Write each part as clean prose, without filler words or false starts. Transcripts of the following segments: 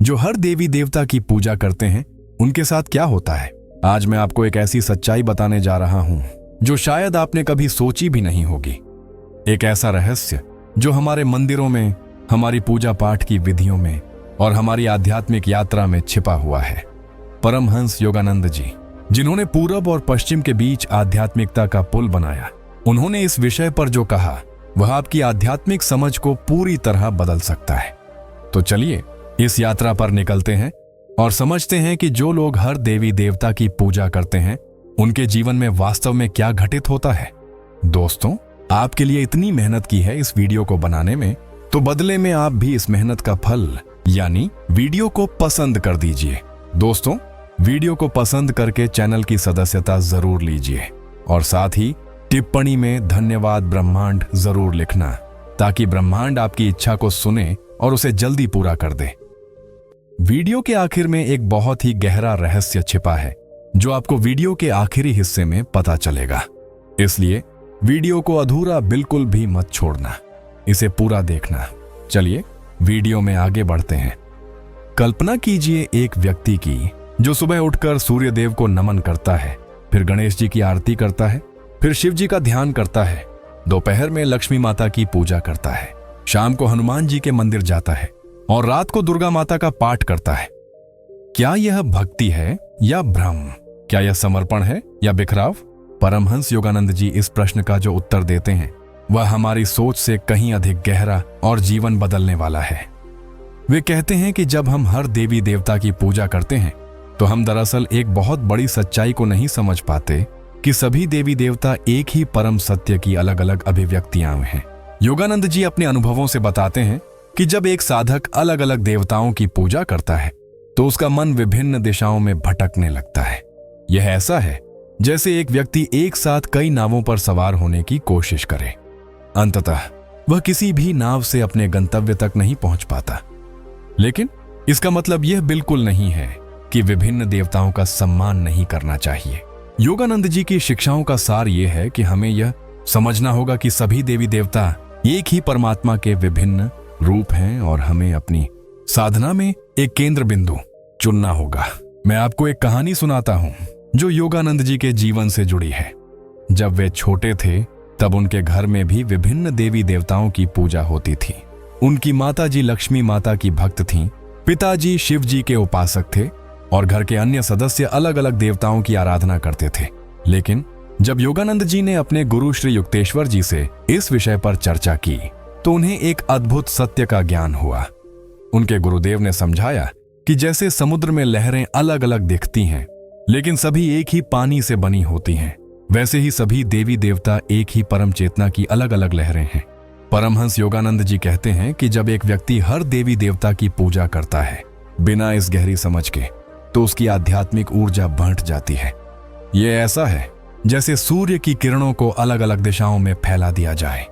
जो हर देवी देवता की पूजा करते हैं उनके साथ क्या होता है। आज मैं आपको एक ऐसी सच्चाई बताने जा रहा हूं जो शायद आपने कभी सोची भी नहीं होगी। एक ऐसा रहस्य जो हमारे मंदिरों में, हमारी पूजा पाठ की विधियों में और हमारी आध्यात्मिक यात्रा में छिपा हुआ है। परमहंस योगानंद जी, जिन्होंने पूरब और पश्चिम के बीच आध्यात्मिकता का पुल बनाया, उन्होंने इस विषय पर जो कहा वह आपकी आध्यात्मिक समझ को पूरी तरह बदल सकता है। तो चलिए इस यात्रा पर निकलते हैं और समझते हैं कि जो लोग हर देवी देवता की पूजा करते हैं उनके जीवन में वास्तव में क्या घटित होता है। दोस्तों, आपके लिए इतनी मेहनत की है इस वीडियो को बनाने में, तो बदले में आप भी इस मेहनत का फल यानी वीडियो को पसंद कर दीजिए। दोस्तों, वीडियो को पसंद करके चैनल की सदस्यता जरूर लीजिए और साथ ही टिप्पणी में धन्यवाद ब्रह्मांड जरूर लिखना, ताकि ब्रह्मांड आपकी इच्छा को सुने और उसे जल्दी पूरा कर दे। वीडियो के आखिर में एक बहुत ही गहरा रहस्य छिपा है जो आपको वीडियो के आखिरी हिस्से में पता चलेगा, इसलिए वीडियो को अधूरा बिल्कुल भी मत छोड़ना, इसे पूरा देखना। चलिए वीडियो में आगे बढ़ते हैं। कल्पना कीजिए एक व्यक्ति की जो सुबह उठकर सूर्य देव को नमन करता है, फिर गणेश जी की आरती करता है, फिर शिव जी का ध्यान करता है, दोपहर में लक्ष्मी माता की पूजा करता है, शाम को हनुमान जी के मंदिर जाता है और रात को दुर्गा माता का पाठ करता है। क्या यह भक्ति है या भ्रम? क्या यह समर्पण है या बिखराव? परमहंस योगानंद जी इस प्रश्न का जो उत्तर देते हैं वह हमारी सोच से कहीं अधिक गहरा और जीवन बदलने वाला है। वे कहते हैं कि जब हम हर देवी देवता की पूजा करते हैं तो हम दरअसल एक बहुत बड़ी सच्चाई को नहीं समझ पाते कि सभी देवी देवता एक ही परम सत्य की अलग अलग अभिव्यक्तियां हैं। योगानंद जी अपने अनुभवों से बताते हैं कि जब एक साधक अलग अलग देवताओं की पूजा करता है तो उसका मन विभिन्न दिशाओं में भटकने लगता है। यह ऐसा है जैसे एक व्यक्ति एक साथ कई नावों पर सवार होने की कोशिश करे। अंततः वह किसी भी नाव से अपने गंतव्य तक नहीं पहुंच पाता। लेकिन इसका मतलब यह बिल्कुल नहीं है कि विभिन्न देवताओं का सम्मान नहीं करना चाहिए। योगानंद जी की शिक्षाओं का सार यह है कि हमें यह समझना होगा कि सभी देवी देवता एक ही परमात्मा के विभिन्न रूप हैं और हमें अपनी साधना में एक केंद्र बिंदु चुनना होगा। मैं आपको एक कहानी सुनाता हूं जो योगानंद जी के जीवन से जुड़ी है। जब वे छोटे थे तब उनके घर में भी विभिन्न देवी देवताओं की पूजा होती थी। उनकी माता जी लक्ष्मी माता की भक्त थीं, पिताजी शिव जी के उपासक थे और घर के अन्य सदस्य अलग अलग देवताओं की आराधना करते थे। लेकिन जब योगानंद जी ने अपने गुरु श्री युक्तेश्वर जी से इस विषय पर चर्चा की तो उन्हें एक अद्भुत सत्य का ज्ञान हुआ। उनके गुरुदेव ने समझाया कि जैसे समुद्र में लहरें अलग अलग दिखती हैं लेकिन सभी एक ही पानी से बनी होती हैं, वैसे ही सभी देवी देवता एक ही परम चेतना की अलग अलग लहरें हैं। परमहंस योगानंद जी कहते हैं कि जब एक व्यक्ति हर देवी देवता की पूजा करता है बिना इस गहरी समझ के, तो उसकी आध्यात्मिक ऊर्जा बढ़ जाती है। यह ऐसा है जैसे सूर्य की किरणों को अलग अलग दिशाओं में फैला दिया जाए।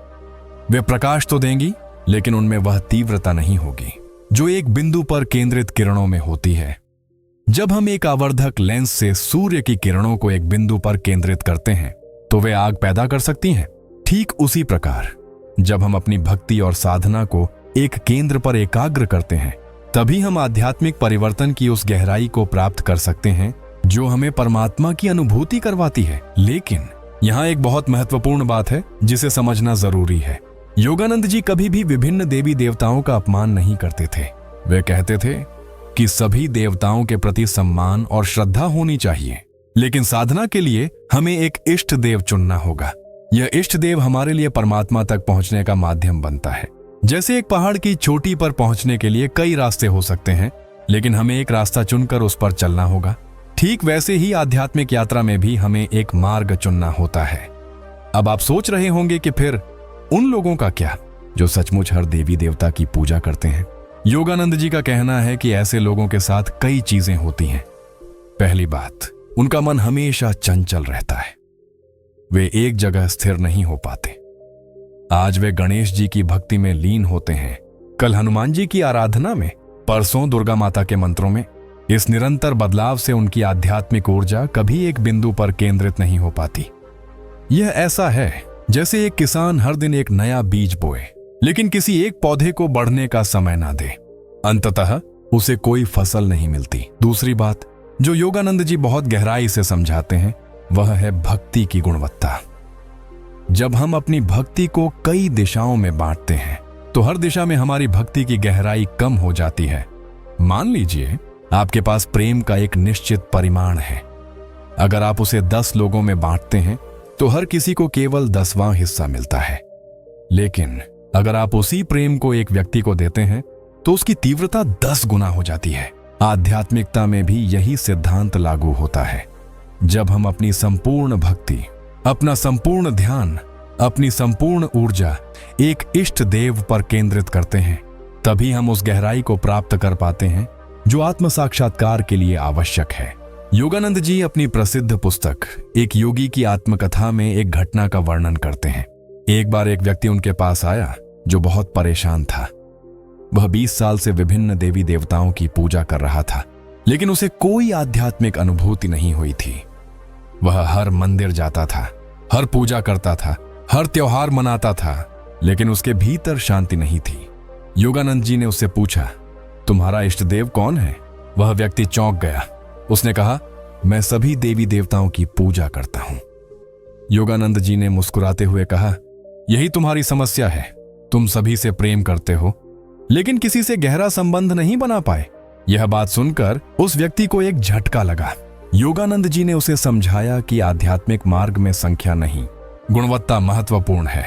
वे प्रकाश तो देंगी लेकिन उनमें वह तीव्रता नहीं होगी जो एक बिंदु पर केंद्रित किरणों में होती है। जब हम एक आवर्धक लेंस से सूर्य की किरणों को एक बिंदु पर केंद्रित करते हैं तो वे आग पैदा कर सकती हैं। ठीक उसी प्रकार जब हम अपनी भक्ति और साधना को एक केंद्र पर एकाग्र करते हैं तभी हम आध्यात्मिक परिवर्तन की उस गहराई को प्राप्त कर सकते हैं जो हमें परमात्मा की अनुभूति करवाती है। लेकिन यहाँ एक बहुत महत्वपूर्ण बात है जिसे समझना जरूरी है। योगानंद जी कभी भी विभिन्न देवी देवताओं का अपमान नहीं करते थे। वे कहते थे कि सभी देवताओं के प्रति सम्मान और श्रद्धा होनी चाहिए, लेकिन साधना के लिए हमें एक इष्ट देव चुनना होगा। यह इष्ट देव हमारे लिए परमात्मा तक पहुंचने का माध्यम बनता है। जैसे एक पहाड़ की चोटी पर पहुंचने के लिए कई रास्ते हो सकते हैं, लेकिन हमें एक रास्ता चुनकर उस पर चलना होगा। ठीक वैसे ही आध्यात्मिक यात्रा में भी हमें एक मार्ग चुनना होता है। अब आप सोच रहे होंगे कि फिर उन लोगों का क्या जो सचमुच हर देवी देवता की पूजा करते हैं। योगानंद जी का कहना है कि ऐसे लोगों के साथ कई चीजें होती हैं। पहली बात, उनका मन हमेशा चंचल रहता है। वे एक जगह स्थिर नहीं हो पाते। आज वे गणेश जी की भक्ति में लीन होते हैं, कल हनुमान जी की आराधना में, परसों दुर्गा माता के मंत्रों में। इस निरंतर बदलाव से उनकी आध्यात्मिक ऊर्जा कभी एक बिंदु पर केंद्रित नहीं हो पाती। यह ऐसा है जैसे एक किसान हर दिन एक नया बीज बोए लेकिन किसी एक पौधे को बढ़ने का समय ना दे। अंततः उसे कोई फसल नहीं मिलती। दूसरी बात जो योगानंद जी बहुत गहराई से समझाते हैं वह है भक्ति की गुणवत्ता। जब हम अपनी भक्ति को कई दिशाओं में बांटते हैं तो हर दिशा में हमारी भक्ति की गहराई कम हो जाती है। मान लीजिए आपके पास प्रेम का एक निश्चित परिमाण है। अगर आप उसे 10 लोगों में बांटते हैं तो हर किसी को केवल 10वां हिस्सा मिलता है। लेकिन अगर आप उसी प्रेम को एक व्यक्ति को देते हैं तो उसकी तीव्रता 10 गुना हो जाती है। आध्यात्मिकता में भी यही सिद्धांत लागू होता है। जब हम अपनी संपूर्ण भक्ति, अपना संपूर्ण ध्यान, अपनी संपूर्ण ऊर्जा एक इष्ट देव पर केंद्रित करते हैं तभी हम उस गहराई को प्राप्त कर पाते हैं जो आत्म साक्षात्कार के लिए आवश्यक है। योगानंद जी अपनी प्रसिद्ध पुस्तक एक योगी की आत्मकथा में एक घटना का वर्णन करते हैं। एक बार एक व्यक्ति उनके पास आया जो बहुत परेशान था। वह 20 साल से विभिन्न देवी देवताओं की पूजा कर रहा था, लेकिन उसे कोई आध्यात्मिक अनुभूति नहीं हुई थी। वह हर मंदिर जाता था, हर पूजा करता था, हर त्योहार मनाता था, लेकिन उसके भीतर शांति नहीं थी। योगानंद जी ने उससे पूछा, तुम्हारा इष्ट देव कौन है? वह व्यक्ति चौंक गया। उसने कहा, मैं सभी देवी देवताओं की पूजा करता हूं। योगानंद जी ने मुस्कुराते हुए कहा, यही तुम्हारी समस्या है। तुम सभी से प्रेम करते हो लेकिन किसी से गहरा संबंध नहीं बना पाए। यह बात सुनकर उस व्यक्ति को एक झटका लगा। योगानंद जी ने उसे समझाया कि आध्यात्मिक मार्ग में संख्या नहीं, गुणवत्ता महत्वपूर्ण है।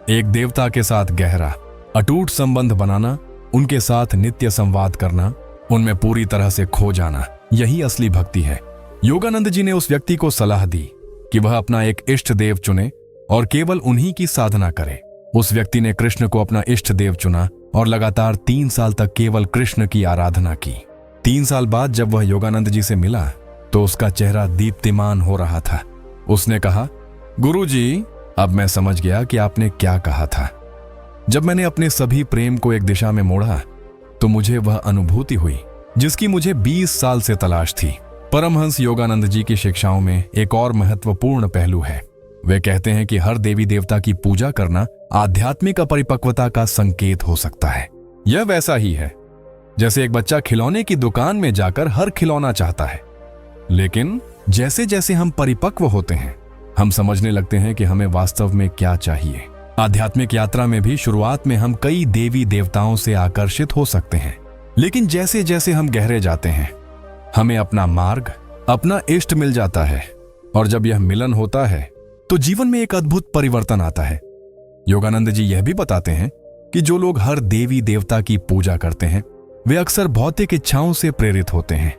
एक देवता के साथ गहरा, अटूट संबंध बनाना, उनके साथ नित्य संवाद करना, उनमें पूरी तरह से खो जाना, यही असली भक्ति है। योगानंद जी ने उस व्यक्ति को सलाह दी कि वह अपना एक इष्ट देव चुने और केवल उन्हीं की साधना करे। उस व्यक्ति ने कृष्ण को अपना इष्ट देव चुना और लगातार 3 साल तक केवल कृष्ण की आराधना की। 3 साल बाद जब वह योगानंद जी से मिला तो उसका चेहरा दीप्तिमान हो रहा था। उसने कहा, गुरुजी, अब मैं समझ गया कि आपने क्या कहा था। जब मैंने अपने सभी प्रेम को एक दिशा में मोड़ा तो मुझे वह अनुभूति हुई जिसकी मुझे 20 साल से तलाश थी। परमहंस योगानंद जी की शिक्षाओं में एक और महत्वपूर्ण पहलू है। वे कहते हैं कि हर देवी देवता की पूजा करना आध्यात्मिक अपरिपक्वता का संकेत हो सकता है। यह वैसा ही है जैसे एक बच्चा खिलौने की दुकान में जाकर हर खिलौना चाहता है, लेकिन जैसे जैसे हम परिपक्व होते हैं हम समझने लगते हैं कि हमें वास्तव में क्या चाहिए। आध्यात्मिक यात्रा में भी शुरुआत में हम कई देवी देवताओं से आकर्षित हो सकते हैं, लेकिन जैसे जैसे हम गहरे जाते हैं हमें अपना मार्ग, अपना इष्ट मिल जाता है, और जब यह मिलन होता है तो जीवन में एक अद्भुत परिवर्तन आता है। योगानंद जी यह भी बताते हैं कि जो लोग हर देवी देवता की पूजा करते हैं वे अक्सर भौतिक इच्छाओं से प्रेरित होते हैं।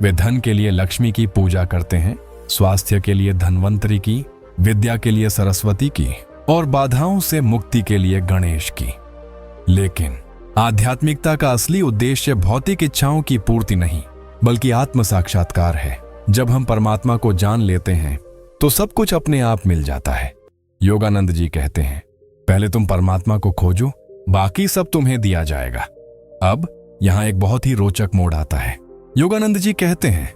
वे धन के लिए लक्ष्मी की पूजा करते हैं, स्वास्थ्य के लिए धन्वंतरी की, विद्या के लिए सरस्वती की और बाधाओं से मुक्ति के लिए गणेश की। लेकिन आध्यात्मिकता का असली उद्देश्य भौतिक इच्छाओं की पूर्ति नहीं बल्कि आत्म साक्षात्कार है। जब हम परमात्मा को जान लेते हैं तो सब कुछ अपने आप मिल जाता है। योगानंद जी कहते हैं, पहले तुम परमात्मा को खोजो, बाकी सब तुम्हें दिया जाएगा। अब यहां एक बहुत ही रोचक मोड़ आता है। योगानंद जी कहते हैं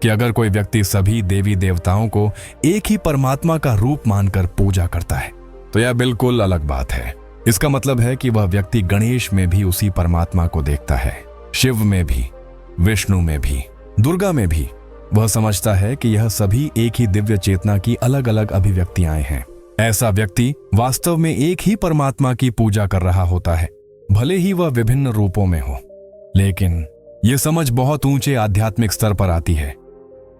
कि अगर कोई व्यक्ति सभी देवी देवताओं को एक ही परमात्मा का रूप मानकर पूजा करता है तो यह बिल्कुल अलग बात है। इसका मतलब है कि वह व्यक्ति गणेश में भी उसी परमात्मा को देखता है, शिव में भी, विष्णु में भी, दुर्गा में भी। वह समझता है कि यह सभी एक ही दिव्य चेतना की अलग अलग अभिव्यक्तियां हैं। ऐसा व्यक्ति वास्तव में एक ही परमात्मा की पूजा कर रहा होता है, भले ही वह विभिन्न रूपों में हो। लेकिन यह समझ बहुत ऊंचे आध्यात्मिक स्तर पर आती है।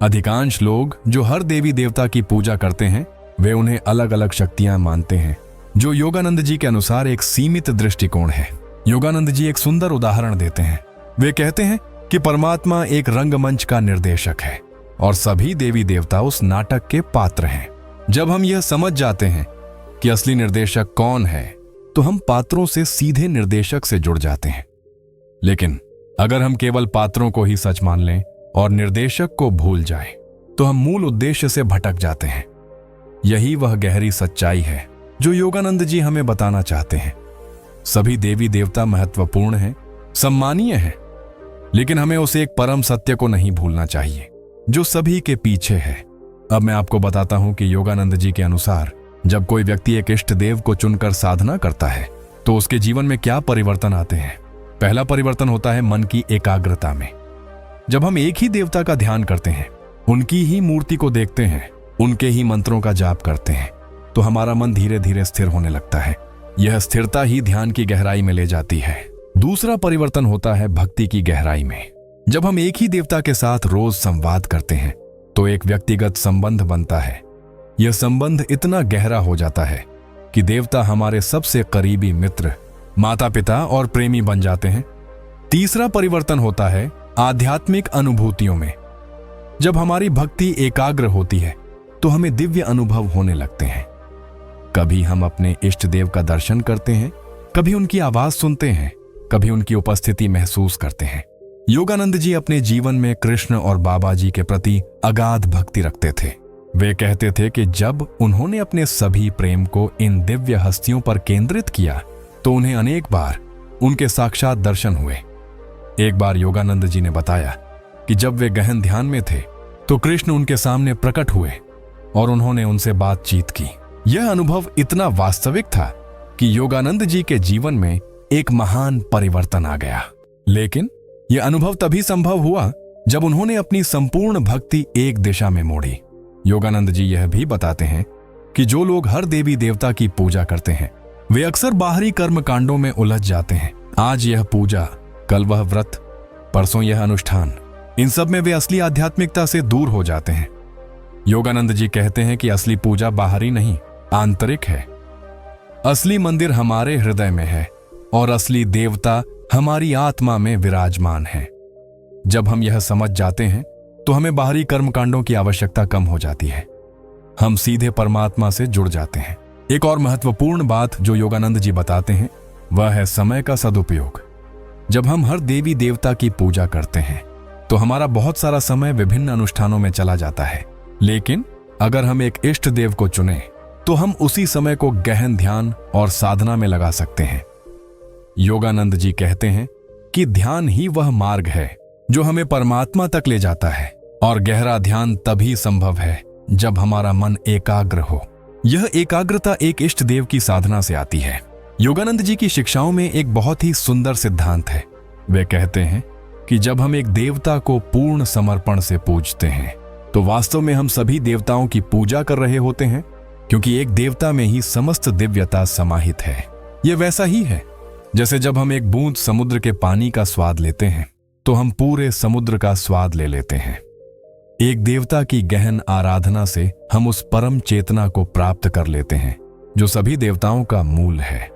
अधिकांश लोग जो हर देवी देवता की पूजा करते हैं वे उन्हें अलग अलग शक्तियां मानते हैं, जो योगानंद जी के अनुसार एक सीमित दृष्टिकोण है। योगानंद जी एक सुंदर उदाहरण देते हैं। वे कहते हैं कि परमात्मा एक रंगमंच का निर्देशक है और सभी देवी देवता उस नाटक के पात्र हैं। जब हम यह समझ जाते हैं कि असली निर्देशक कौन है तो हम पात्रों से सीधे निर्देशक से जुड़ जाते हैं। लेकिन अगर हम केवल पात्रों को ही सच मान लें और निर्देशक को भूल जाएं, तो हम मूल उद्देश्य से भटक जाते हैं। यही वह गहरी सच्चाई है जो योगानंद जी हमें बताना चाहते हैं। सभी देवी देवता महत्वपूर्ण हैं, सम्मानीय हैं, लेकिन हमें उस एक परम सत्य को नहीं भूलना चाहिए जो सभी के पीछे है। अब मैं आपको बताता हूं कि योगानंद जी के अनुसार जब कोई व्यक्ति एक इष्ट देव को चुनकर साधना करता है तो उसके जीवन में क्या परिवर्तन आते हैं। पहला परिवर्तन होता है मन की एकाग्रता में। जब हम एक ही देवता का ध्यान करते हैं, उनकी ही मूर्ति को देखते हैं, उनके ही मंत्रों का जाप करते हैं, तो हमारा मन धीरे धीरे स्थिर होने लगता है। यह स्थिरता ही ध्यान की गहराई में ले जाती है। दूसरा परिवर्तन होता है भक्ति की गहराई में। जब हम एक ही देवता के साथ रोज संवाद करते हैं तो एक व्यक्तिगत संबंध बनता है। यह संबंध इतना गहरा हो जाता है कि देवता हमारे सबसे करीबी मित्र, माता पिता और प्रेमी बन जाते हैं। तीसरा परिवर्तन होता है आध्यात्मिक अनुभूतियों में। जब हमारी भक्ति एकाग्र होती है तो हमें दिव्य अनुभव होने लगते हैं। कभी हम अपने इष्ट देव का दर्शन करते हैं, कभी उनकी आवाज सुनते हैं, कभी उनकी उपस्थिति महसूस करते हैं। योगानंद जी अपने जीवन में कृष्ण और बाबा जी के प्रति अगाध भक्ति रखते थे। वे कहते थे कि जब उन्होंने अपने सभी प्रेम को इन दिव्य हस्तियों पर केंद्रित किया तो उन्हें अनेक बार उनके साक्षात दर्शन हुए। एक बार योगानंद जी ने बताया कि जब वे गहन ध्यान में थे तो कृष्ण उनके सामने प्रकट हुए और उन्होंने उनसे बातचीत की। यह अनुभव इतना वास्तविक था कि योगानंद जी के जीवन में एक महान परिवर्तन आ गया। लेकिन यह अनुभव तभी संभव हुआ जब उन्होंने अपनी संपूर्ण भक्ति एक दिशा में मोड़ी। योगानंद जी यह भी बताते हैं कि जो लोग हर देवी देवता की पूजा करते हैं वे अक्सर बाहरी कर्म कांडों में उलझ जाते हैं। आज यह पूजा, कल वह व्रत, परसों यह अनुष्ठान, इन सब में वे असली आध्यात्मिकता से दूर हो जाते हैं। योगानंद जी कहते हैं कि असली पूजा बाहरी नहीं, आंतरिक है। असली मंदिर हमारे हृदय में है और असली देवता हमारी आत्मा में विराजमान है। जब हम यह समझ जाते हैं तो हमें बाहरी कर्मकांडों की आवश्यकता कम हो जाती है। हम सीधे परमात्मा से जुड़ जाते हैं। एक और महत्वपूर्ण बात जो योगानंद जी बताते हैं वह है समय का सदुपयोग। जब हम हर देवी देवता की पूजा करते हैं तो हमारा बहुत सारा समय विभिन्न अनुष्ठानों में चला जाता है। लेकिन अगर हम एक इष्ट देव को चुने तो हम उसी समय को गहन ध्यान और साधना में लगा सकते हैं। योगानंद जी कहते हैं कि ध्यान ही वह मार्ग है जो हमें परमात्मा तक ले जाता है और गहरा ध्यान तभी संभव है जब हमारा मन एकाग्र हो। यह एकाग्रता एक इष्ट देव की साधना से आती है। योगानंद जी की शिक्षाओं में एक बहुत ही सुंदर सिद्धांत है। वे कहते हैं कि जब हम एक देवता को पूर्ण समर्पण से पूजते हैं तो वास्तव में हम सभी देवताओं की पूजा कर रहे होते हैं, क्योंकि एक देवता में ही समस्त दिव्यता समाहित है। यह वैसा ही है जैसे जब हम एक बूंद समुद्र के पानी का स्वाद लेते हैं तो हम पूरे समुद्र का स्वाद ले लेते हैं। एक देवता की गहन आराधना से हम उस परम चेतना को प्राप्त कर लेते हैं जो सभी देवताओं का मूल है।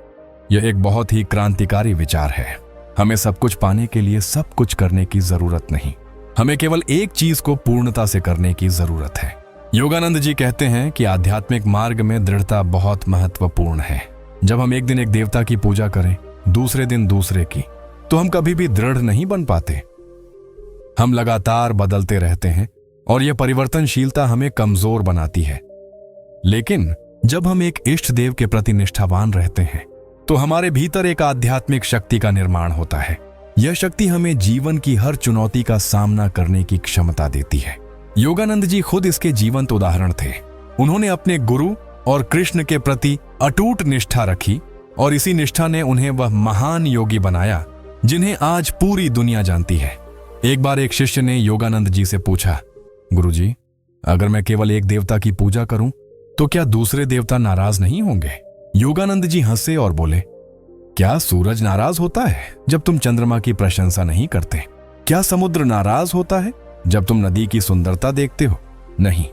यह एक बहुत ही क्रांतिकारी विचार है। हमें सब कुछ पाने के लिए सब कुछ करने की जरूरत नहीं, हमें केवल एक चीज को पूर्णता से करने की जरूरत है। योगानंद जी कहते हैं कि आध्यात्मिक मार्ग में दृढ़ता बहुत महत्वपूर्ण है। जब हम एक दिन एक देवता की पूजा करें, दूसरे दिन दूसरे की, तो हम कभी भी दृढ़ नहीं बन पाते। हम लगातार बदलते रहते हैं और यह परिवर्तनशीलता हमें कमजोर बनाती है। लेकिन जब हम एक इष्ट देव के प्रति निष्ठावान रहते हैं तो हमारे भीतर एक आध्यात्मिक शक्ति का निर्माण होता है। यह शक्ति हमें जीवन की हर चुनौती का सामना करने की क्षमता देती है। योगानंद जी खुद इसके जीवंत उदाहरण थे। उन्होंने अपने गुरु और कृष्ण के प्रति अटूट निष्ठा रखी और इसी निष्ठा ने उन्हें वह महान योगी बनाया जिन्हें आज पूरी दुनिया जानती है। एक बार एक शिष्य ने योगानंद जी से पूछा, गुरुजी, अगर मैं केवल एक देवता की पूजा करूं तो क्या दूसरे देवता नाराज नहीं होंगे? योगानंद जी हंसे और बोले, क्या सूरज नाराज होता है जब तुम चंद्रमा की प्रशंसा नहीं करते? क्या समुद्र नाराज होता है जब तुम नदी की सुंदरता देखते हो? नहीं,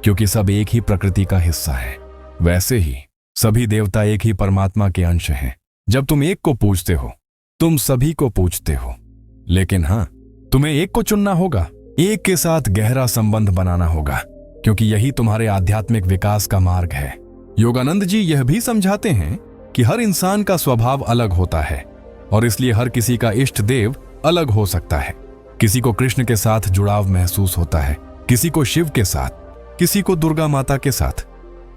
क्योंकि सब एक ही प्रकृति का हिस्सा है। वैसे ही सभी देवता एक ही परमात्मा के अंश हैं। जब तुम एक को पूजते हो तुम सभी को पूजते हो। लेकिन हाँ, तुम्हें एक को चुनना होगा, एक के साथ गहरा संबंध बनाना होगा, क्योंकि यही तुम्हारे आध्यात्मिक विकास का मार्ग है। योगानंद जी यह भी समझाते हैं कि हर इंसान का स्वभाव अलग होता है और इसलिए हर किसी का इष्ट देव अलग हो सकता है। किसी को कृष्ण के साथ जुड़ाव महसूस होता है, किसी को शिव के साथ, किसी को दुर्गा माता के साथ।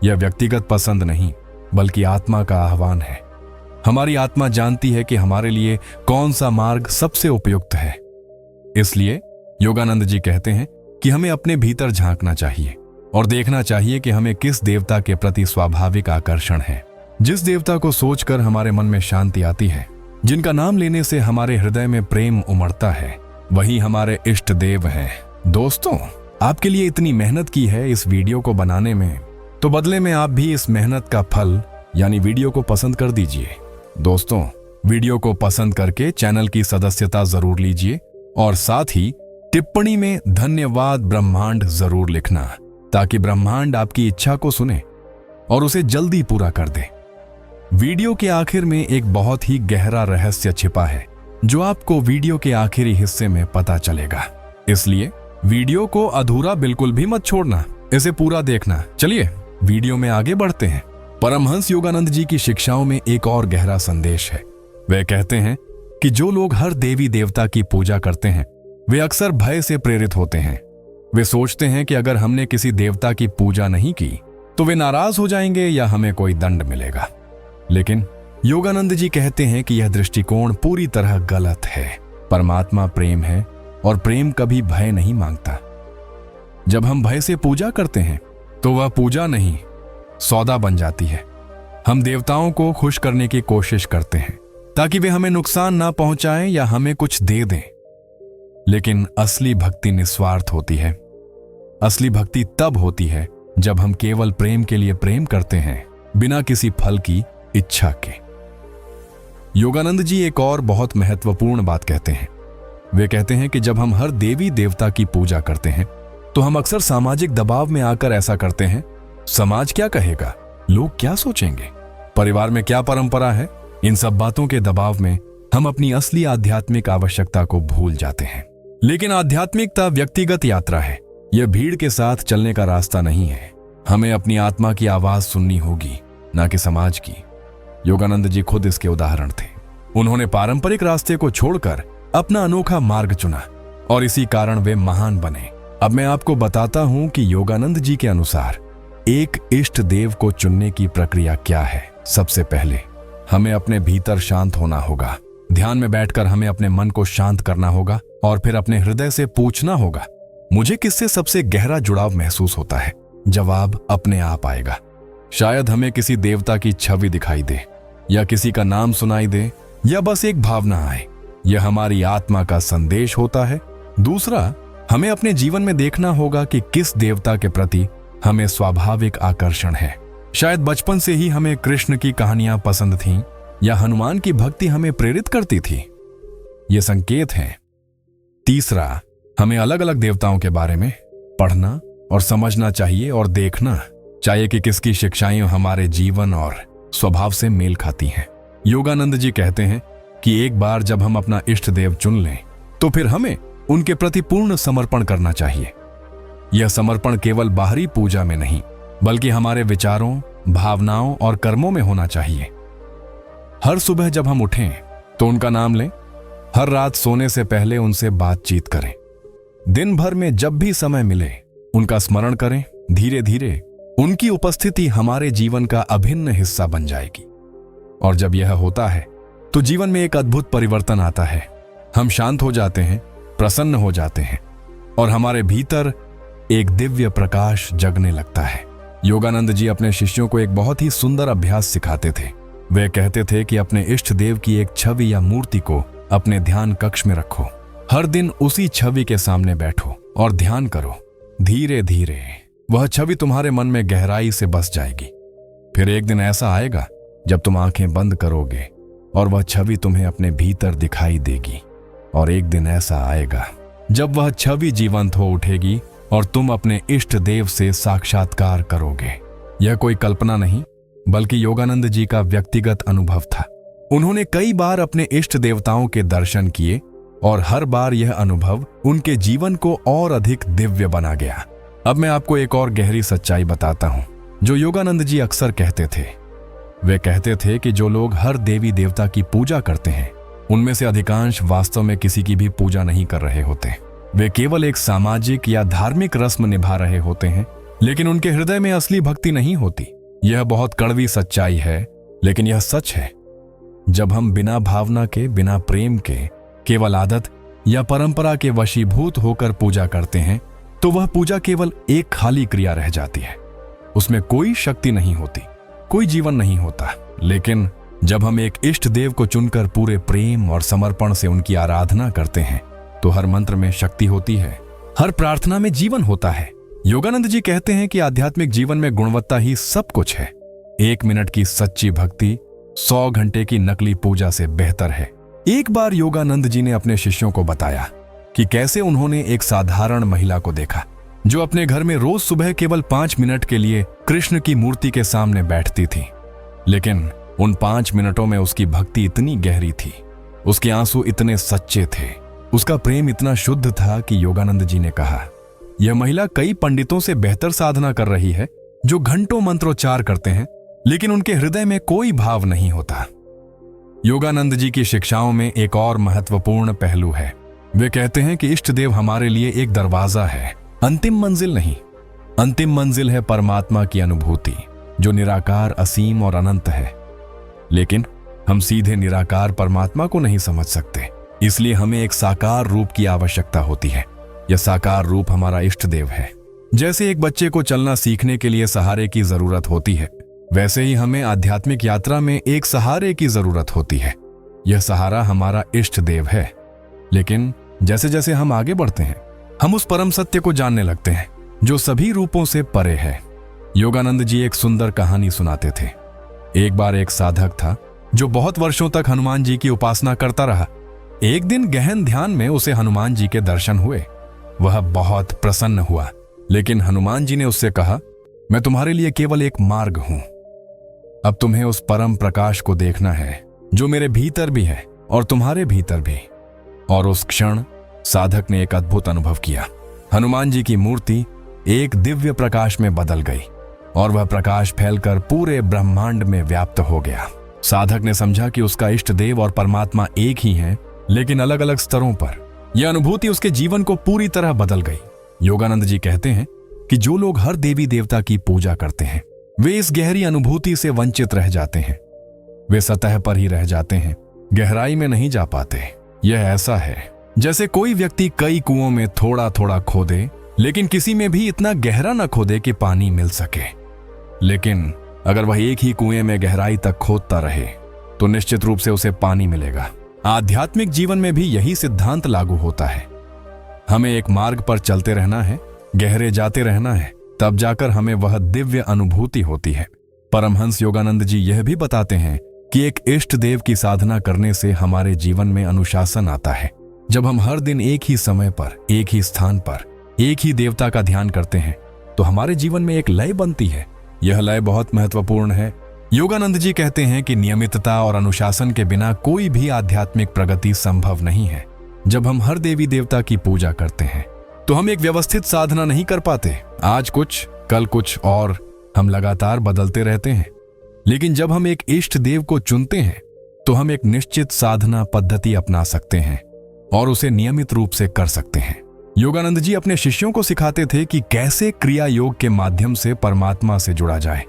यह व्यक्तिगत पसंद नहीं बल्कि आत्मा का आह्वान है। हमारी आत्मा जानती है कि हमारे लिए कौन सा मार्ग सबसे उपयुक्त है। इसलिए योगानंद जी कहते हैं कि हमें अपने भीतर झांकना चाहिए और देखना चाहिए कि हमें किस देवता के प्रति स्वाभाविक आकर्षण है। जिस देवता को सोचकर हमारे मन में शांति आती है जिनका नाम लेने से हमारे हृदय में प्रेम उमड़ता है, वही हमारे इष्ट देव हैं। दोस्तों, आपके लिए इतनी मेहनत की है इस वीडियो को बनाने में, तो बदले में आप भी इस मेहनत का फल यानी वीडियो को पसंद कर दीजिए। दोस्तों, वीडियो को पसंद करके चैनल की सदस्यता जरूर लीजिए और साथ ही टिप्पणी में धन्यवाद ब्रह्मांड जरूर लिखना, ताकि ब्रह्मांड आपकी इच्छा को सुने और उसे जल्दी पूरा कर दे। वीडियो के आखिर में एक बहुत ही गहरा रहस्य छिपा है, जो आपको वीडियो के आखिरी हिस्से में पता चलेगा। इसलिए वीडियो को अधूरा बिल्कुल भी मत छोड़ना, इसे पूरा देखना। चलिए वीडियो में आगे बढ़ते हैं। परमहंस योगानंद जी की शिक्षाओं में एक और गहरा संदेश है। वे कहते हैं कि जो लोग हर देवी देवता की पूजा करते हैं, वे अक्सर भय से प्रेरित होते हैं। वे सोचते हैं कि अगर हमने किसी देवता की पूजा नहीं की तो वे नाराज हो जाएंगे या हमें कोई दंड मिलेगा। लेकिन योगानंद जी कहते हैं कि यह दृष्टिकोण पूरी तरह गलत है। परमात्मा प्रेम है और प्रेम कभी भय नहीं मांगता। जब हम भय से पूजा करते हैं तो वह पूजा नहीं, सौदा बन जाती है। हम देवताओं को खुश करने की कोशिश करते हैं ताकि वे हमें नुकसान ना पहुंचाएं या हमें कुछ दे दें। लेकिन असली भक्ति निस्वार्थ होती है। असली भक्ति तब होती है जब हम केवल प्रेम के लिए प्रेम करते हैं, बिना किसी फल की इच्छा के। योगानंद जी एक और बहुत महत्वपूर्ण बात कहते हैं। वे कहते हैं कि जब हम हर देवी देवता की पूजा करते हैं तो हम अक्सर सामाजिक दबाव में आकर ऐसा करते हैं। समाज क्या कहेगा, लोग क्या सोचेंगे, परिवार में क्या परंपरा है, इन सब बातों के दबाव में हम अपनी असली आध्यात्मिक आवश्यकता को भूल जाते हैं। लेकिन आध्यात्मिकता व्यक्तिगत यात्रा है, यह भीड़ के साथ चलने का रास्ता नहीं है। हमें अपनी आत्मा की आवाज सुननी होगी, ना कि समाज की। योगानंद जी खुद इसके उदाहरण थे। उन्होंने पारंपरिक रास्ते को छोड़कर अपना अनोखा मार्ग चुना और इसी कारण वे महान बने। अब मैं आपको बताता हूं कि योगानंद जी के अनुसार एक इष्ट देव को चुनने की प्रक्रिया क्या है। सबसे पहले हमें अपने भीतर शांत होना होगा। ध्यान में बैठकर हमें अपने मन को शांत करना होगा और फिर अपने हृदय से पूछना होगा, मुझे किससे सबसे गहरा जुड़ाव महसूस होता है। जवाब अपने आप आएगा। शायद हमें किसी देवता की छवि दिखाई दे या किसी का नाम सुनाई दे या बस एक भावना आए। यह हमारी आत्मा का संदेश होता है। दूसरा, हमें अपने जीवन में देखना होगा कि किस देवता के प्रति हमें स्वाभाविक आकर्षण है। शायद बचपन से ही हमें कृष्ण की कहानियां पसंद थीं या हनुमान की भक्ति हमें प्रेरित करती थी। ये संकेत हैं। तीसरा, हमें अलग अलग देवताओं के बारे में पढ़ना और समझना चाहिए और देखना चाहिए कि किसकी शिक्षाएं हमारे जीवन और स्वभाव से मेल खाती हैं। योगानंद जी कहते हैं कि एक बार जब हम अपना इष्ट देव चुन लें तो फिर हमें उनके प्रति पूर्ण समर्पण करना चाहिए। यह समर्पण केवल बाहरी पूजा में नहीं, बल्कि हमारे विचारों, भावनाओं और कर्मों में होना चाहिए। हर सुबह जब हम उठें तो उनका नाम लें। हर रात सोने से पहले उनसे बातचीत करें। दिन भर में जब भी समय मिले उनका स्मरण करें। धीरे धीरे उनकी उपस्थिति हमारे जीवन का अभिन्न हिस्सा बन जाएगी और जब यह होता है तो जीवन में एक अद्भुत परिवर्तन आता है। हम शांत हो जाते हैं, प्रसन्न हो जाते हैं और हमारे भीतर एक दिव्य प्रकाश जगने लगता है। योगानंद जी अपने शिष्यों को एक बहुत ही सुंदर अभ्यास सिखाते थे। वे कहते थे कि अपने इष्ट देव की एक छवि या मूर्ति को अपने ध्यान कक्ष में रखो। हर दिन उसी छवि के सामने बैठो और ध्यान करो। धीरे धीरे वह छवि तुम्हारे मन में गहराई से बस जाएगी। फिर एक दिन ऐसा आएगा जब तुम आंखें बंद करोगे और वह छवि तुम्हें अपने भीतर दिखाई देगी। और एक दिन ऐसा आएगा जब वह छवि जीवंत हो उठेगी और तुम अपने इष्ट देव से साक्षात्कार करोगे। यह कोई कल्पना नहीं, बल्कि योगानंद जी का व्यक्तिगत अनुभव था। उन्होंने कई बार अपने इष्ट देवताओं के दर्शन किए और हर बार यह अनुभव उनके जीवन को और अधिक दिव्य बना गया। अब मैं आपको एक और गहरी सच्चाई बताता हूं जो योगानंद जी अक्सर कहते थे। वे कहते थे कि जो लोग हर देवी देवता की पूजा करते हैं उनमें से अधिकांश वास्तव में किसी की भी पूजा नहीं कर रहे होते। वे केवल एक सामाजिक या धार्मिक रस्म निभा रहे होते हैं, लेकिन उनके हृदय में असली भक्ति नहीं होती। यह बहुत कड़वी सच्चाई है, लेकिन यह सच है। जब हम बिना भावना के, बिना प्रेम के, केवल आदत या परंपरा के वशीभूत होकर पूजा करते हैं तो वह पूजा केवल एक खाली क्रिया रह जाती है। उसमें कोई शक्ति नहीं होती, कोई जीवन नहीं होता। लेकिन जब हम एक इष्ट देव को चुनकर पूरे प्रेम और समर्पण से उनकी आराधना करते हैं तो हर मंत्र में शक्ति होती है, हर प्रार्थना में जीवन होता है। योगानंद जी कहते हैं कि आध्यात्मिक जीवन में गुणवत्ता ही सब कुछ है। 1 मिनट की सच्ची भक्ति 100 घंटे की नकली पूजा से बेहतर है। एक बार योगानंद जी ने अपने शिष्यों को बताया कि कैसे उन्होंने एक साधारण महिला को देखा जो अपने घर में रोज सुबह केवल 5 मिनट के लिए कृष्ण की मूर्ति के सामने बैठती थी। लेकिन उन 5 मिनटों में उसकी भक्ति इतनी गहरी थी, उसके आंसू इतने सच्चे थे, उसका प्रेम इतना शुद्ध था कि योगानंद जी ने कहा, यह महिला कई पंडितों से बेहतर साधना कर रही है जो घंटों मंत्रोच्चार करते हैं लेकिन उनके हृदय में कोई भाव नहीं होता। योगानंद जी की शिक्षाओं में एक और महत्वपूर्ण पहलू है। वे कहते हैं कि इष्ट देव हमारे लिए एक दरवाजा है, अंतिम मंजिल नहीं। अंतिम मंजिल है परमात्मा की अनुभूति जो निराकार, असीम और अनंत है। लेकिन हम सीधे निराकार परमात्मा को नहीं समझ सकते, इसलिए हमें एक साकार रूप की आवश्यकता होती है। यह साकार रूप हमारा इष्ट देव है। जैसे एक बच्चे को चलना सीखने के लिए सहारे की जरूरत होती है, वैसे ही हमें आध्यात्मिक यात्रा में एक सहारे की जरूरत होती है। यह सहारा हमारा इष्ट देव है। लेकिन जैसे जैसे हम आगे बढ़ते हैं, हम उस परम सत्य को जानने लगते हैं जो सभी रूपों से परे है। योगानंद जी एक सुंदर कहानी सुनाते थे। एक बार एक साधक था जो बहुत वर्षों तक हनुमान जी की उपासना करता रहा। एक दिन गहन ध्यान में उसे हनुमान जी के दर्शन हुए। वह बहुत प्रसन्न हुआ, लेकिन हनुमान जी ने उससे कहा, मैं तुम्हारे लिए केवल एक मार्ग हूं। अब तुम्हें उस परम प्रकाश को देखना है जो मेरे भीतर भी है और तुम्हारे भीतर भी। और उस क्षण साधक ने एक अद्भुत अनुभव किया। हनुमान जी की मूर्ति एक दिव्य प्रकाश में बदल गई और वह प्रकाश फैलकर पूरे ब्रह्मांड में व्याप्त हो गया। साधक ने समझा कि उसका इष्ट देव और परमात्मा एक ही हैं, लेकिन अलग अलग स्तरों पर। यह अनुभूति उसके जीवन को पूरी तरह बदल गई। योगानंद जी कहते हैं कि जो लोग हर देवी देवता की पूजा करते हैं वे इस गहरी अनुभूति से वंचित रह जाते हैं। वे सतह पर ही रह जाते हैं, गहराई में नहीं जा पाते। यह ऐसा है जैसे कोई व्यक्ति कई कुओं में थोड़ा थोड़ा खोदे, लेकिन किसी में भी इतना गहरा न खोदे कि पानी मिल सके। लेकिन अगर वह एक ही कुएं में गहराई तक खोदता रहे तो निश्चित रूप से उसे पानी मिलेगा। आध्यात्मिक जीवन में भी यही सिद्धांत लागू होता है। हमें एक मार्ग पर चलते रहना है, गहरे जाते रहना है, तब जाकर हमें वह दिव्य अनुभूति होती है। परमहंस योगानंद जी यह भी बताते हैं कि एक इष्ट देव की साधना करने से हमारे जीवन में अनुशासन आता है। जब हम हर दिन एक ही समय पर, एक ही स्थान पर, एक ही देवता का ध्यान करते हैं तो हमारे जीवन में एक लय बनती है। यह लय बहुत महत्वपूर्ण है। योगानंद जी कहते हैं कि नियमितता और अनुशासन के बिना कोई भी आध्यात्मिक प्रगति संभव नहीं है। जब हम हर देवी देवता की पूजा करते हैं तो हम एक व्यवस्थित साधना नहीं कर पाते। आज कुछ, कल कुछ और हम लगातार बदलते रहते हैं। लेकिन जब हम एक इष्ट देव को चुनते हैं तो हम एक निश्चित साधना पद्धति अपना सकते हैं और उसे नियमित रूप से कर सकते हैं। योगानंद जी अपने शिष्यों को सिखाते थे कि कैसे क्रिया योग के माध्यम से परमात्मा से जुड़ा जाए।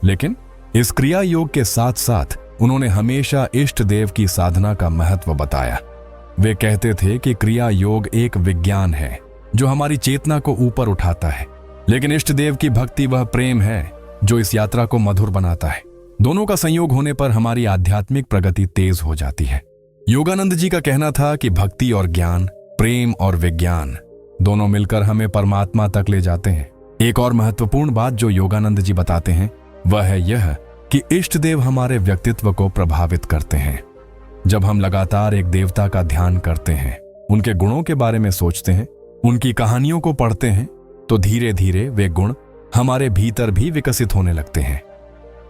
लेकिन इस क्रिया योग के साथ साथ उन्होंने हमेशा इष्ट देव की साधना का महत्व बताया। वे कहते थे कि क्रिया योग एक विज्ञान है जो हमारी चेतना को ऊपर उठाता है, लेकिन इष्ट देव की भक्ति वह प्रेम है जो इस यात्रा को मधुर बनाता है। दोनों का संयोग होने पर हमारी आध्यात्मिक प्रगति तेज हो जाती है। योगानंद जी का कहना था कि भक्ति और ज्ञान, प्रेम और विज्ञान दोनों मिलकर हमें परमात्मा तक ले जाते हैं। एक और महत्वपूर्ण बात जो योगानंद जी बताते हैं वह है यह कि इष्ट देव हमारे व्यक्तित्व को प्रभावित करते हैं। जब हम लगातार एक देवता का ध्यान करते हैं, उनके गुणों के बारे में सोचते हैं, उनकी कहानियों को पढ़ते हैं, तो धीरे धीरे वे गुण हमारे भीतर भी विकसित होने लगते हैं।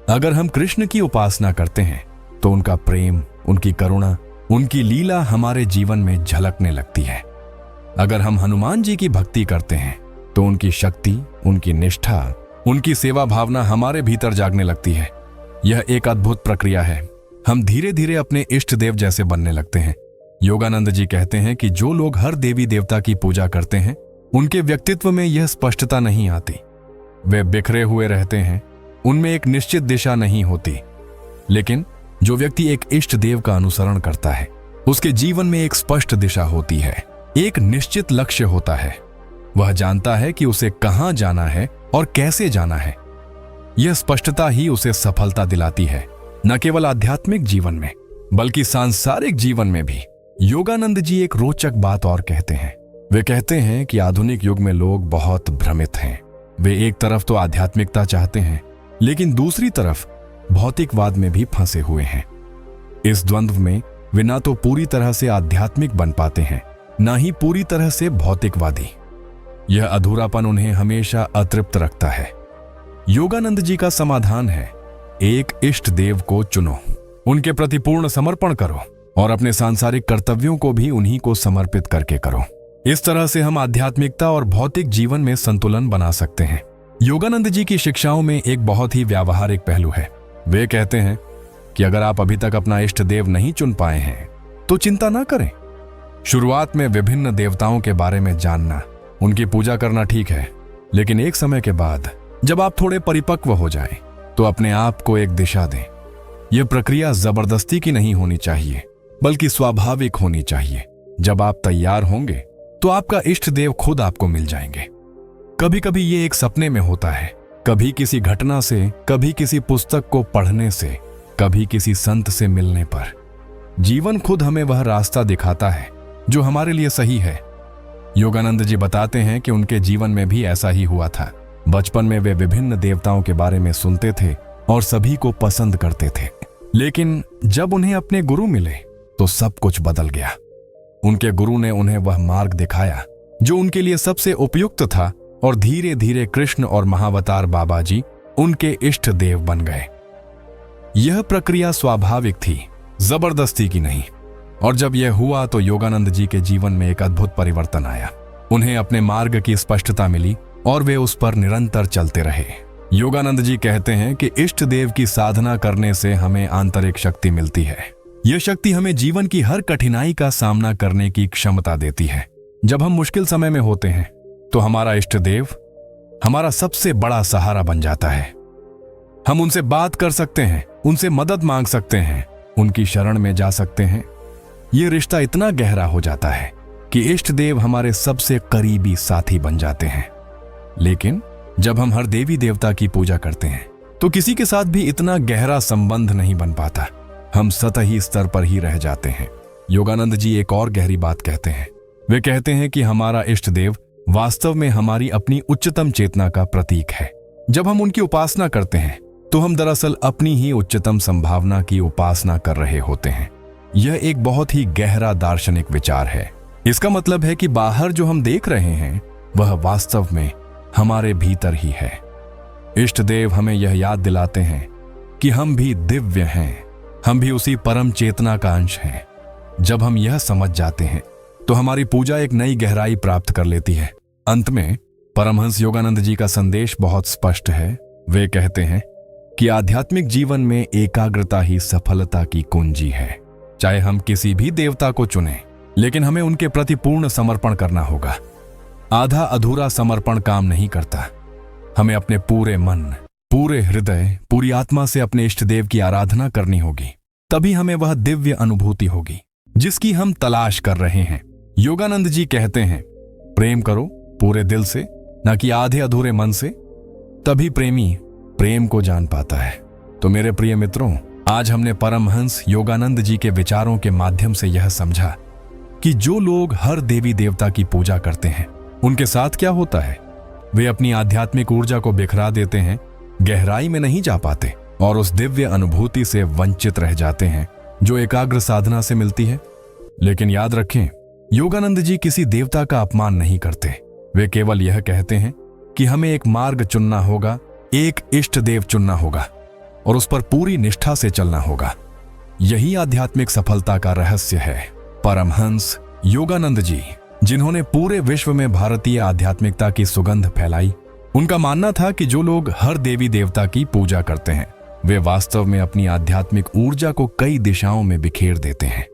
अगर हम कृष्ण की उपासना करते हैं तो उनका प्रेम, उनकी करुणा, उनकी लीला हमारे जीवन में झलकने लगती है। अगर हम हनुमान जी की भक्ति करते हैं तो उनकी शक्ति, उनकी निष्ठा, उनकी सेवा भावना हमारे भीतर जागने लगती है। यह एक अद्भुत प्रक्रिया है। हम धीरे धीरे अपने इष्ट देव जैसे बनने लगते हैं। योगानंद जी कहते हैं कि जो लोग हर देवी देवता की पूजा करते हैं उनके व्यक्तित्व में यह स्पष्टता नहीं आती। वे बिखरे हुए रहते हैं, उनमें एक निश्चित दिशा नहीं होती। लेकिन जो व्यक्ति एक इष्ट देव का अनुसरण करता है उसके जीवन में एक स्पष्ट दिशा होती है, एक निश्चित लक्ष्य होता है। वह जानता है कि उसे कहां जाना है और कैसे जाना है। यह स्पष्टता ही उसे सफलता दिलाती है। न केवल आध्यात्मिक जीवन में बल्कि सांसारिक जीवन में भी। योगानंद जी एक रोचक बात और कहते हैं। वे कहते हैं कि आधुनिक युग में लोग बहुत भ्रमित हैं। वे एक तरफ तो आध्यात्मिकता चाहते हैं, लेकिन दूसरी तरफ भौतिकवाद में भी फंसे हुए हैं। इस द्वंद्व में वे ना तो पूरी तरह से आध्यात्मिक बन पाते हैं, ना ही पूरी तरह से भौतिकवादी। यह अधूरापन उन्हें हमेशा अतृप्त रखता है। योगानंद जी का समाधान है, एक इष्ट देव को चुनो, उनके प्रति पूर्ण समर्पण करो और अपने सांसारिक कर्तव्यों को भी उन्हीं को समर्पित करके करो। इस तरह से हम आध्यात्मिकता और भौतिक जीवन में संतुलन बना सकते हैं। योगानंद जी की शिक्षाओं में एक बहुत ही व्यावहारिक पहलू है। वे कहते हैं कि अगर आप अभी तक अपना इष्ट देव नहीं चुन पाए हैं तो चिंता ना करें। शुरुआत में विभिन्न देवताओं के बारे में जानना, उनकी पूजा करना ठीक है, लेकिन एक समय के बाद जब आप थोड़े परिपक्व हो जाएं, तो अपने आप को एक दिशा दें। यह प्रक्रिया जबरदस्ती की नहीं होनी चाहिए, बल्कि स्वाभाविक होनी चाहिए। जब आप तैयार होंगे तो आपका इष्ट देव खुद आपको मिल जाएंगे। कभी कभी ये एक सपने में होता है, कभी किसी घटना से, कभी किसी पुस्तक को पढ़ने से, कभी किसी संत से मिलने पर। जीवन खुद हमें वह रास्ता दिखाता है जो हमारे लिए सही है। योगानंद जी बताते हैं कि उनके जीवन में भी ऐसा ही हुआ था। बचपन में वे विभिन्न देवताओं के बारे में सुनते थे और सभी को पसंद करते थे, लेकिन जब उन्हें अपने गुरु मिले तो सब कुछ बदल गया। उनके गुरु ने उन्हें वह मार्ग दिखाया जो उनके लिए सबसे उपयुक्त था और धीरे धीरे कृष्ण और महावतार बाबा जी उनके इष्ट देव बन गए। यह प्रक्रिया स्वाभाविक थी, जबरदस्ती की नहीं। और जब यह हुआ तो योगानंद जी के जीवन में एक अद्भुत परिवर्तन आया। उन्हें अपने मार्ग की स्पष्टता मिली और वे उस पर निरंतर चलते रहे। योगानंद जी कहते हैं कि इष्ट देव की साधना करने से हमें आंतरिक शक्ति मिलती है। यह शक्ति हमें जीवन की हर कठिनाई का सामना करने की क्षमता देती है। जब हम मुश्किल समय में होते हैं तो हमारा इष्ट देव हमारा सबसे बड़ा सहारा बन जाता है। हम उनसे बात कर सकते हैं, उनसे मदद मांग सकते हैं, उनकी शरण में जा सकते हैं। यह रिश्ता इतना गहरा हो जाता है कि इष्ट देव हमारे सबसे करीबी साथी बन जाते हैं। लेकिन जब हम हर देवी देवता की पूजा करते हैं तो किसी के साथ भी इतना गहरा संबंध नहीं बन पाता। हम सतही स्तर पर ही रह जाते हैं। योगानंद जी एक और गहरी बात कहते हैं। वे कहते हैं कि हमारा इष्ट देव वास्तव में हमारी अपनी उच्चतम चेतना का प्रतीक है। जब हम उनकी उपासना करते हैं तो हम दरअसल अपनी ही उच्चतम संभावना की उपासना कर रहे होते हैं। यह एक बहुत ही गहरा दार्शनिक विचार है। इसका मतलब है कि बाहर जो हम देख रहे हैं वह वास्तव में हमारे भीतर ही है। इष्ट देव हमें यह याद दिलाते हैं कि हम भी दिव्य हैं, हम भी उसी परम चेतना का अंश हैं। जब हम यह समझ जाते हैं तो हमारी पूजा एक नई गहराई प्राप्त कर लेती है। अंत में परमहंस योगानंद जी का संदेश बहुत स्पष्ट है। वे कहते हैं कि आध्यात्मिक जीवन में एकाग्रता ही सफलता की कुंजी है। चाहे हम किसी भी देवता को चुनें, लेकिन हमें उनके प्रति पूर्ण समर्पण करना होगा। आधा अधूरा समर्पण काम नहीं करता। हमें अपने पूरे मन, पूरे हृदय, पूरी आत्मा से अपने इष्ट देव की आराधना करनी होगी। तभी हमें वह दिव्य अनुभूति होगी जिसकी हम तलाश कर रहे हैं। योगानंद जी कहते हैं, प्रेम करो पूरे दिल से, न कि आधे अधूरे मन से। तभी प्रेमी प्रेम को जान पाता है। तो मेरे प्रिय मित्रों, आज हमने परमहंस योगानंद जी के विचारों के माध्यम से यह समझा कि जो लोग हर देवी देवता की पूजा करते हैं उनके साथ क्या होता है। वे अपनी आध्यात्मिक ऊर्जा को बिखरा देते हैं, गहराई में नहीं जा पाते और उस दिव्य अनुभूति से वंचित रह जाते हैं जो एकाग्र साधना से मिलती है। लेकिन याद रखें, योगानंद जी किसी देवता का अपमान नहीं करते। वे केवल यह कहते हैं कि हमें एक मार्ग चुनना होगा, एक इष्ट देव चुनना होगा और उस पर पूरी निष्ठा से चलना होगा। यही आध्यात्मिक सफलता का रहस्य है। परमहंस योगानंद जी, जिन्होंने पूरे विश्व में भारतीय आध्यात्मिकता की सुगंध फैलाई, उनका मानना था कि जो लोग हर देवी देवता की पूजा करते हैं वे वास्तव में अपनी आध्यात्मिक ऊर्जा को कई दिशाओं में बिखेर देते हैं।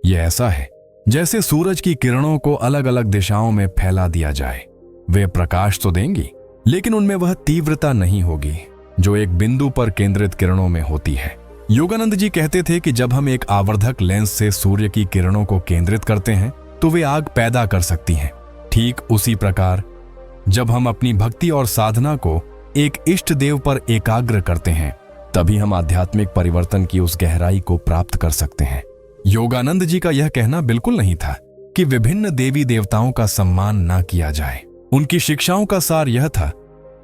यह ऐसा है जैसे सूरज की किरणों को अलग अलग दिशाओं में फैला दिया जाए। वे प्रकाश तो देंगी, लेकिन उनमें वह तीव्रता नहीं होगी जो एक बिंदु पर केंद्रित किरणों में होती है। योगानंद जी कहते थे कि जब हम एक आवर्धक लेंस से सूर्य की किरणों को केंद्रित करते हैं तो वे आग पैदा कर सकती हैं। ठीक उसी प्रकार जब हम अपनी भक्ति और साधना को एक इष्ट देव पर एकाग्र करते हैं तभी हम आध्यात्मिक परिवर्तन की उस गहराई को प्राप्त कर सकते हैं। योगानंद जी का यह कहना बिल्कुल नहीं था कि विभिन्न देवी देवताओं का सम्मान ना किया जाए। उनकी शिक्षाओं का सार यह था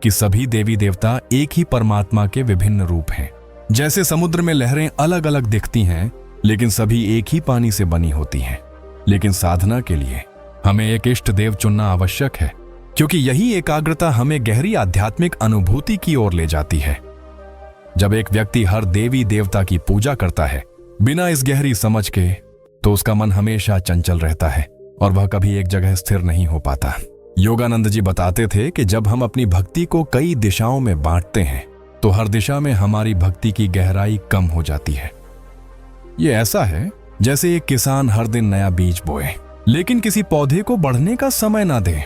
कि सभी देवी देवता एक ही परमात्मा के विभिन्न रूप हैं। जैसे समुद्र में लहरें अलग अलग दिखती हैं, लेकिन सभी एक ही पानी से बनी होती हैं। लेकिन साधना के लिए हमें एक इष्ट देव चुनना आवश्यक है, क्योंकि यही एकाग्रता हमें गहरी आध्यात्मिक अनुभूति की ओर ले जाती है। जब एक व्यक्ति हर देवी देवता की पूजा करता है बिना इस गहरी समझ के, तो उसका मन हमेशा चंचल रहता है और वह कभी एक जगह स्थिर नहीं हो पाता। योगानंद जी बताते थे कि जब हम अपनी भक्ति को कई दिशाओं में बांटते हैं, तो हर दिशा में हमारी भक्ति की गहराई कम हो जाती है। ये ऐसा है जैसे एक किसान हर दिन नया बीज बोए, लेकिन किसी पौधे को बढ़ने का समय ना दे।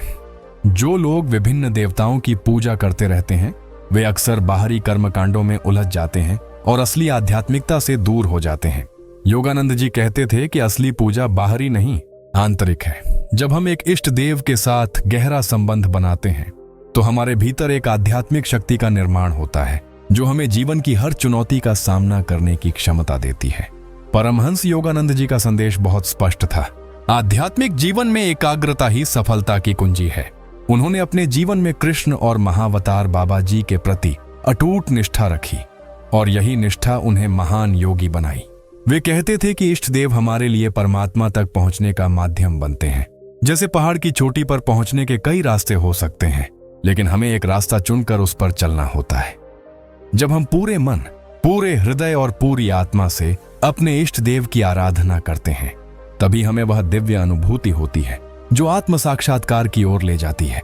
जो लोग विभिन्न देवताओं की पूजा करते रहते हैं, वे अक्सर बाहरी कर्मकांडों में उलझ जाते हैं और असली आध्यात्मिकता से दूर हो जाते हैं। योगानंद जी कहते थे कि असली पूजा बाहरी नहीं, आंतरिक है। जब हम एक इष्ट देव के साथ गहरा संबंध बनाते हैं, तो हमारे भीतर एक आध्यात्मिक शक्ति का निर्माण होता है, जो हमें जीवन की हर चुनौती का सामना करने की क्षमता देती है। परमहंस योगानंद जी का संदेश बहुत स्पष्ट था। आध्यात्मिक जीवन में एकाग्रता ही सफलता की कुंजी है। उन्होंने अपने जीवन में कृष्ण और महावतार बाबा जी के प्रति अटूट निष्ठा रखी और यही निष्ठा उन्हें महान योगी बनाई। वे कहते थे कि इष्ट देव हमारे लिए परमात्मा तक पहुंचने का माध्यम बनते हैं। जैसे पहाड़ की चोटी पर पहुंचने के कई रास्ते हो सकते हैं, लेकिन हमें एक रास्ता चुनकर उस पर चलना होता है। जब हम पूरे मन, पूरे हृदय और पूरी आत्मा से अपने इष्ट देव की आराधना करते हैं, तभी हमें वह दिव्य अनुभूति होती है जो आत्म साक्षात्कार की ओर ले जाती है।